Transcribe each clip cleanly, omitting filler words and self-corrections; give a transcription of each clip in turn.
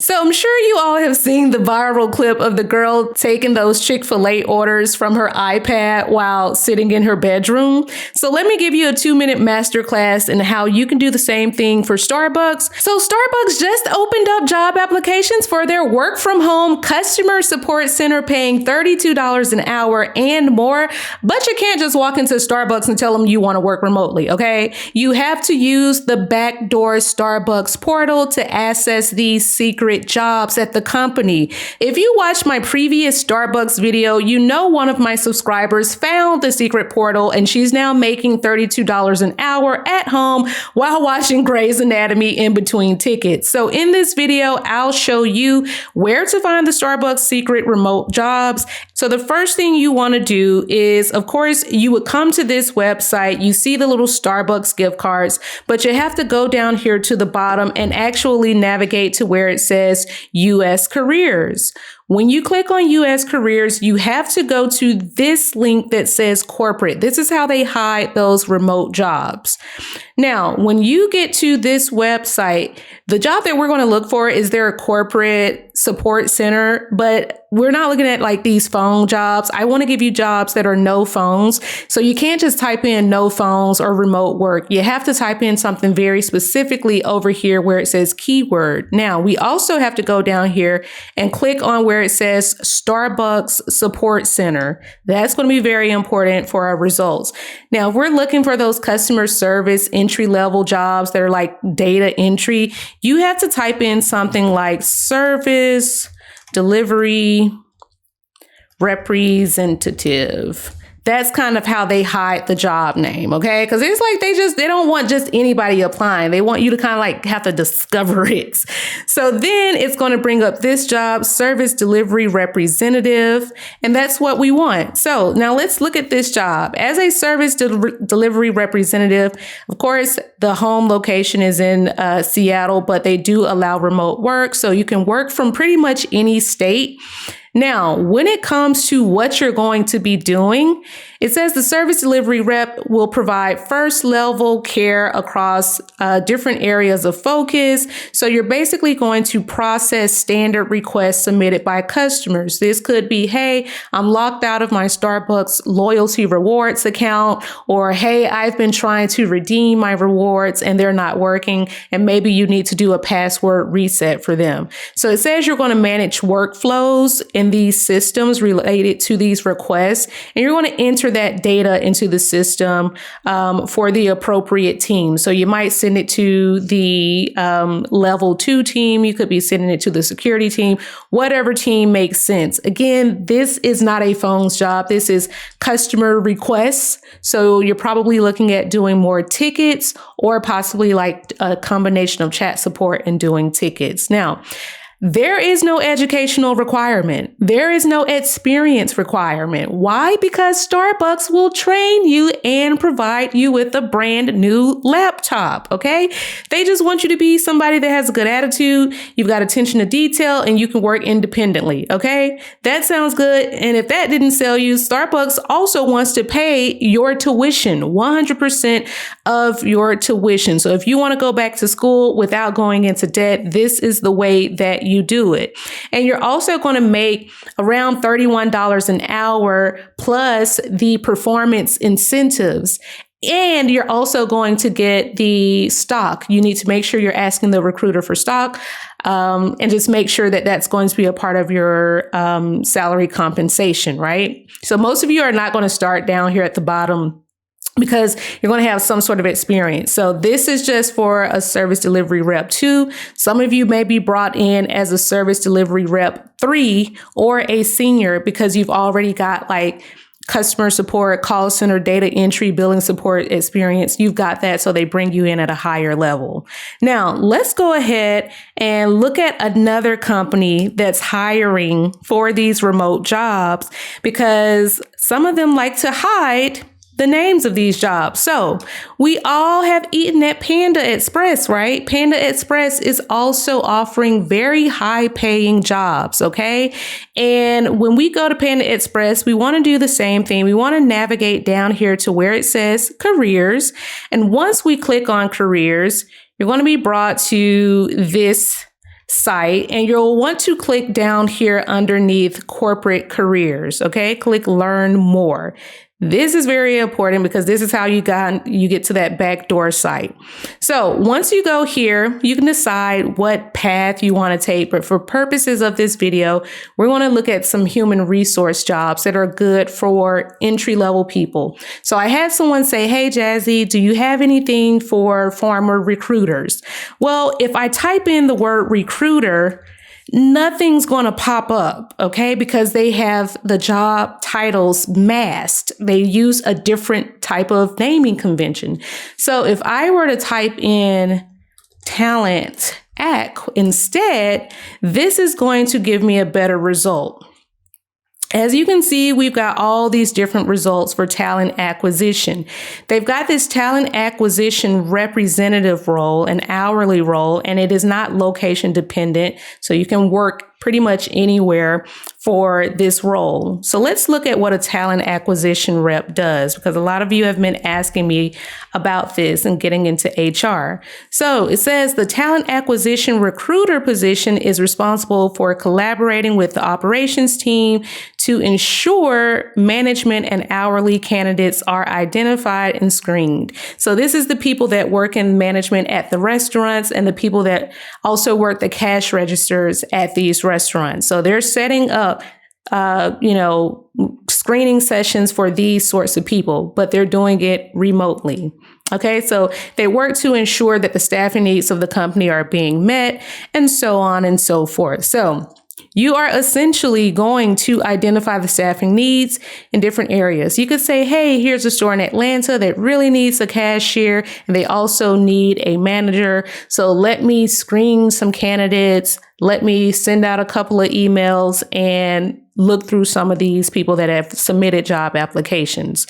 So I'm sure you all have seen the viral clip of the girl taking those Chick-fil-A orders from her iPad while sitting in her bedroom. So let me give you a 2-minute masterclass in how you can do the same thing for Starbucks. So Starbucks just opened up job applications for their work from home customer support center, paying $32 an hour and more. But you can't just walk into Starbucks and tell them you want to work remotely, okay? You have to use the backdoor Starbucks portal to access these secret jobs at the company. If you watched my previous Starbucks video, you know one of my subscribers found the secret portal and she's now making $32 an hour at home while watching Grey's Anatomy in between tickets. So in this video, I'll show you where to find the Starbucks secret remote jobs. So the first thing you want to do is, of course, you would come to this website, you see the little Starbucks gift cards, but you have to go down here to the bottom and actually navigate to where it says U.S. Careers. When you click on U.S. Careers, you have to go to this link that says corporate. This is how they hide those remote jobs. Now, when you get to this website, the job that we're going to look for is their corporate support center, but we're not looking at like these phone jobs. I want to give you jobs that are no phones. So you can't just type in no phones or remote work. You have to type in something very specifically over here where it says keyword. Now, we also have to go down here and click on where it says Starbucks Support Center. That's going to be very important for our results. Now, if we're looking for those customer service entry-level jobs that are like data entry, you have to type in something like service delivery representative. That's kind of how they hide the job name, okay? Because it's like they don't want just anybody applying. They want you to kind of like have to discover it. So then it's going to bring up this job, service delivery representative, and that's what we want. So now let's look at this job. As a service delivery representative, of course, the home location is in Seattle, but they do allow remote work, so you can work from pretty much any state. Now, when it comes to what you're going to be doing, it says the service delivery rep will provide first level care across different areas of focus. So you're basically going to process standard requests submitted by customers. This could be, hey, I'm locked out of my Starbucks loyalty rewards account, or hey, I've been trying to redeem my rewards and they're not working, and maybe you need to do a password reset for them. So it says you're going to manage workflows in these systems related to these requests, and you're going to enter that data into the system for the appropriate team. So you might send it to the level 2 team. You could be sending it to the security team, whatever team makes sense. Again, this is not a phones job. This is customer requests. So you're probably looking at doing more tickets or possibly like a combination of chat support and doing tickets. Now, there is no educational requirement. There is no experience requirement. Why? Because Starbucks will train you and provide you with a brand new laptop, okay? They just want you to be somebody that has a good attitude, you've got attention to detail, and you can work independently, okay? That sounds good. And if that didn't sell you, Starbucks also wants to pay your tuition, 100% of your tuition. So if you want to go back to school without going into debt, this is the way that you do it. And you're also going to make around $31 an hour plus the performance incentives. And you're also going to get the stock. You need to make sure you're asking the recruiter for stock, and just make sure that that's going to be a part of your salary compensation, right? So most of you are not going to start down here at the bottom, because you're going to have some sort of experience. So this is just for a service delivery rep 2. Some of you may be brought in as a service delivery rep 3 or a senior because you've already got like customer support, call center, data entry, billing support experience. You've got that. So they bring you in at a higher level. Now, let's go ahead and look at another company that's hiring for these remote jobs, because some of them like to hide the names of these jobs. So we all have eaten at Panda Express, right? Panda Express is also offering very high paying jobs, okay? And when we go to Panda Express, we want to do the same thing. We want to navigate down here to where it says careers. And once we click on careers, you're going to be brought to this site, and you'll want to click down here underneath corporate careers. Okay, click learn more. This is very important because this is how you get to that backdoor site. So once you go here, you can decide what path you want to take. But for purposes of this video, we're going to look at some human resource jobs that are good for entry-level people. So I had someone say, hey, Jazzy, do you have anything for former recruiters? Well, if I type in the word recruiter, nothing's going to pop up, okay? Because they have the job titles masked. They use a different type of naming convention. So if I were to type in talent acq instead, this is going to give me a better result. As you can see, we've got all these different results for talent acquisition. They've got this talent acquisition representative role, an hourly role, and it is not location dependent. So you can work pretty much anywhere for this role. So let's look at what a talent acquisition rep does, because a lot of you have been asking me about this and getting into HR. So it says the talent acquisition recruiter position is responsible for collaborating with the operations team to ensure management and hourly candidates are identified and screened. So this is the people that work in management at the restaurants and the people that also work the cash registers at these restaurants. So they're setting up, screening sessions for these sorts of people, but they're doing it remotely. Okay, so they work to ensure that the staffing needs of the company are being met and so on and so forth. So you are essentially going to identify the staffing needs in different areas. You could say, hey, here's a store in Atlanta that really needs a cashier, and they also need a manager. So let me screen some candidates. Let me send out a couple of emails and look through some of these people that have submitted job applications.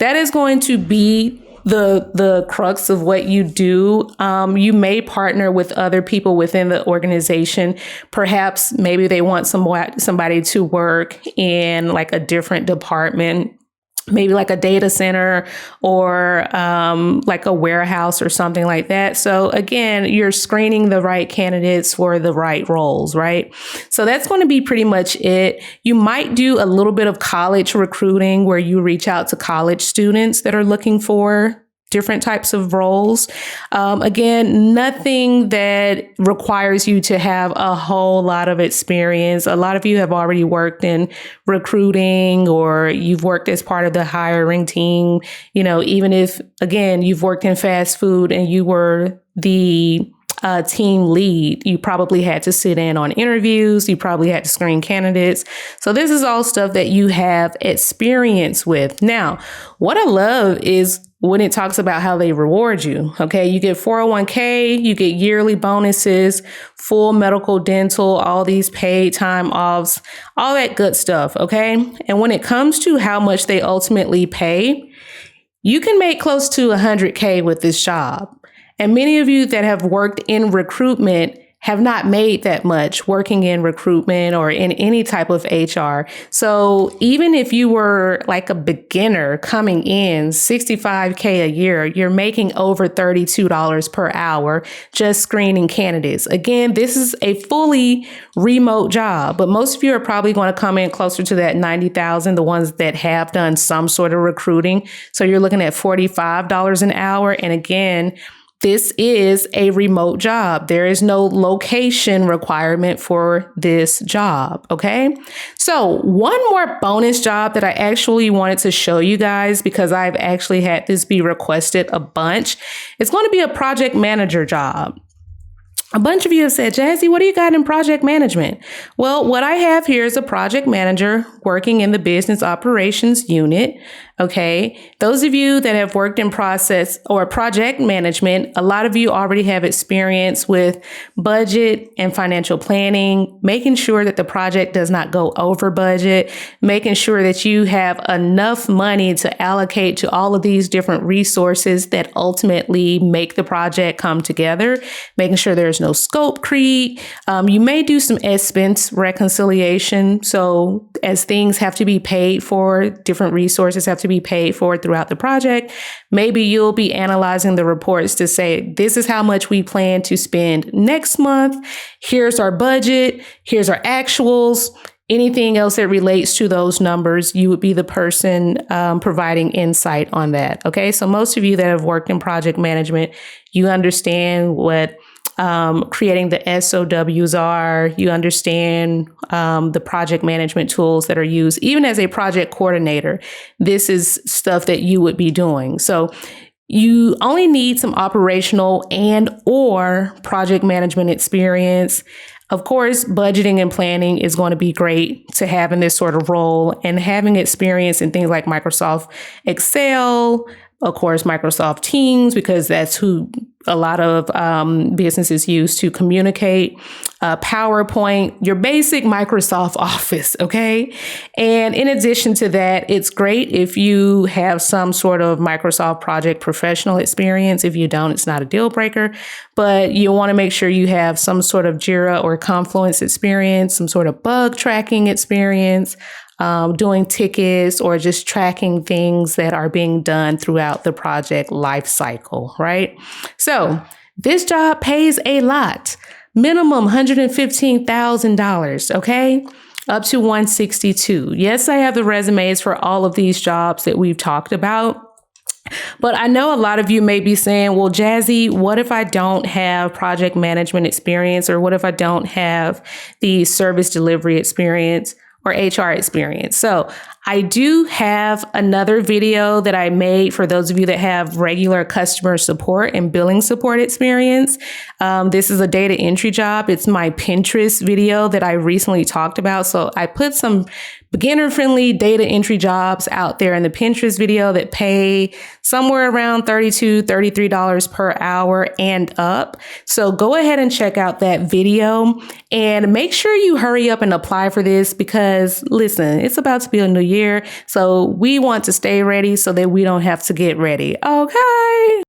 That is going to be the crux of what you do. You may partner with other people within the organization. Perhaps maybe they want somebody to work in like a different department, maybe like a data center or like a warehouse or something like that. So again, you're screening the right candidates for the right roles, right? So that's going to be pretty much it. You might do a little bit of college recruiting where you reach out to college students that are looking for different types of roles. Again, nothing that requires you to have a whole lot of experience. A lot of you have already worked in recruiting or you've worked as part of the hiring team. Even if, again, you've worked in fast food and you were the team lead, you probably had to sit in on interviews. You probably had to screen candidates. So this is all stuff that you have experience with. Now, what I love is when it talks about how they reward you. Okay, you get 401k, you get yearly bonuses, full medical, dental, all these paid time offs, all that good stuff. Okay. And when it comes to how much they ultimately pay, you can make close to 100K with this job. And many of you that have worked in recruitment have not made that much working in recruitment or in any type of HR. So even if you were like a beginner coming in, 65K a year, you're making over $32 per hour just screening candidates. Again, this is a fully remote job, but most of you are probably going to come in closer to that 90,000, the ones that have done some sort of recruiting. So you're looking at $45 an hour. And again, this is a remote job. There is no location requirement for this job. Okay. So one more bonus job that I actually wanted to show you guys because I've actually had this be requested a bunch. It's going to be a project manager job. A bunch of you have said, Jazzy, what do you got in project management? Well, what I have here is a project manager working in the business operations unit. Okay. Those of you that have worked in process or project management, a lot of you already have experience with budget and financial planning, making sure that the project does not go over budget, making sure that you have enough money to allocate to all of these different resources that ultimately make the project come together, making sure there's no scope creep. You may do some expense reconciliation. So as things have to be paid for, different resources have to to be paid for throughout the project. Maybe you'll be analyzing the reports to say, this is how much we plan to spend next month. Here's our budget. Here's our actuals. Anything else that relates to those numbers, you would be the person providing insight on that. Okay, so most of you that have worked in project management, you understand what creating the SOWs are. You understand the project management tools that are used. Even as a project coordinator, this is stuff that you would be doing. So you only need some operational and or project management experience. Of course, budgeting and planning is going to be great to have in this sort of role, and having experience in things like Microsoft Excel, of course, Microsoft Teams, because that's who a lot of businesses use to communicate, PowerPoint, your basic Microsoft Office, okay? And in addition to that, it's great if you have some sort of Microsoft project professional experience. If you don't, it's not a deal breaker, but you want to make sure you have some sort of Jira or Confluence experience, some sort of bug tracking experience, doing tickets, or just tracking things that are being done throughout the project life cycle, right? So this job pays a lot, minimum $115,000, okay? Up to $162,000. Yes, I have the resumes for all of these jobs that we've talked about. But I know a lot of you may be saying, well, Jazzy, what if I don't have project management experience? Or what if I don't have the service delivery experience or HR experience? So I do have another video that I made for those of you that have regular customer support and billing support experience. This is a data entry job. It's my Pinterest video that I recently talked about. So I put some beginner-friendly data entry jobs out there in the Pinterest video that pay somewhere around $32, $33 per hour and up. So go ahead and check out that video and make sure you hurry up and apply for this, because listen, it's about to be a new year. So we want to stay ready so that we don't have to get ready. Okay.